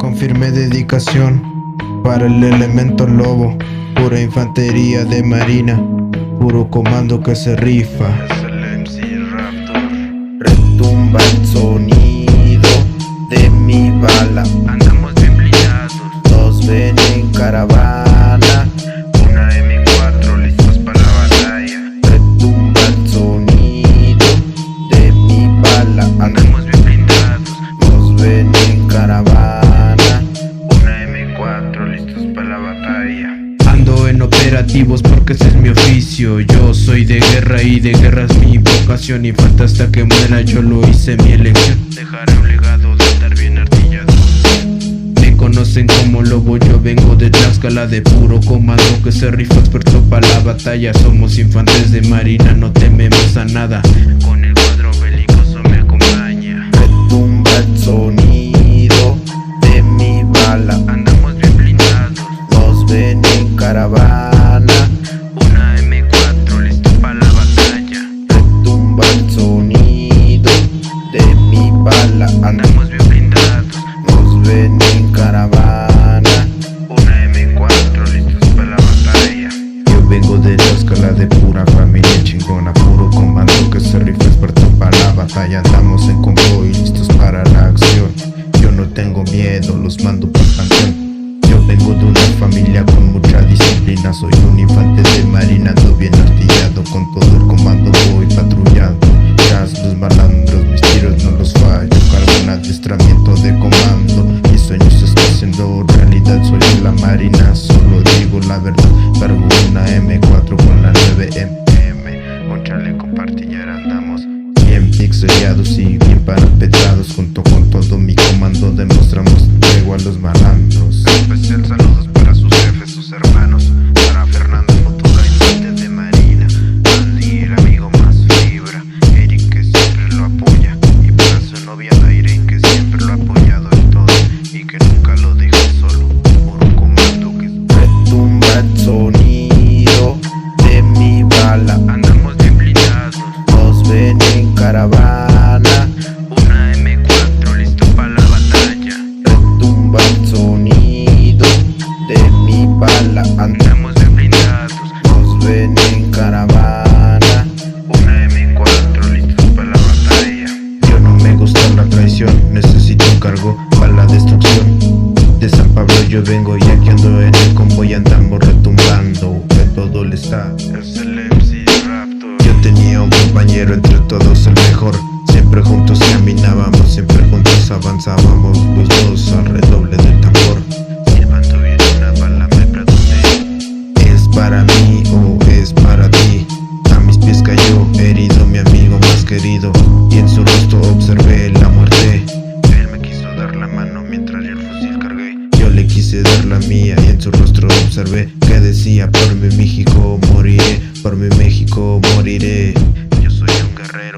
con firme dedicación para el elemento lobo, pura infantería de marina, puro comando que se rifa. Es el MC Raptor. Retumba el sonido de mi bala. Andamos bien blindados. Nos ven en caravana. Una M4 listos para la batalla. Retumba el sonido de mi bala. Andamos bien blindados. Nos ven en caravana. Una M4 listos para la batalla. Ando en operativos porque ese es mi oficio. Yo soy de guerra y de guerra es mi vocación. Y falta hasta que muera, yo lo hice mi elección. Dejaré un legado de estar bien artillado. Me conocen como lobo, yo vengo de Tlaxcala, de puro comando que se rifa, experto para la batalla. Somos infantes de marina, no tememos a nada. Con el cuadro belicoso me acompaña. Retumba el sonido de mi bala. Andamos bien blindados. Nos ven en caravana. Una M4 listo para la batalla. Retumba el sonido de mi bala. Andamos bien blindados. Nos ven en caravana. Una M4 listos para la batalla. Yo vengo de Tlaxcala, de pura familia chingona, puro comando que se rifa, experto para la batalla. Andamos en convoy, listos para la acción. Yo no tengo miedo, los mando por canción. Yo vengo de una familia con mucha disciplina, soy un infante de marina, ando bien artillado, con todo el comando voy patrullando. Tras los malandros, mis tiros no los fallo, cargo un adiestramiento de comando. Mi sueño se está haciendo realidad, soy de la marina, solo digo la verdad. Cargo una M4 con la 9mm, Un chaleco partillera andamos. bien pixeleados y bien parapetrados. Junto con todo mi comando demostramos tregua a los malandros. Especial saludos para sus jefes, sus hermanos. Para Fernando Futura, infante de marina. Andy, el amigo más fibra. Eric, que siempre lo apoya. Y para su novia Dairen, que siempre lo ha apoyado en todo. Y que nunca lo deja solo. Por un comando que Retumba el sonido de mi bala. andamos bien blindados. Nos ven en caravana. Una M4 listo para la batalla. Retumba el sonido de mi bala. Andamos bien blindados. Nos ven en caravana. Una M4 listos para la batalla. Yo no me gusta la traición, necesito un cargo para la destrucción. De San Pablo yo vengo y aquí ando en el convoy, andamos retumbando de todo el estado. Es el MC Raptor. Yo tenía un compañero, entre todos el mejor. Siempre juntos caminábamos, siempre juntos avanzábamos, los dos al redoble del tambor. Silbando bien una bala me pregunté. ¿Es para mí o es para ti? A mis pies cayó herido mi amigo más querido, y en su rostro observé la muerte. Él me quiso dar la mano mientras yo el fusil cargué. Yo le quise dar la mía y en su rostro observé que decía: por mi México moriré, por mi México moriré. Yo soy un guerrero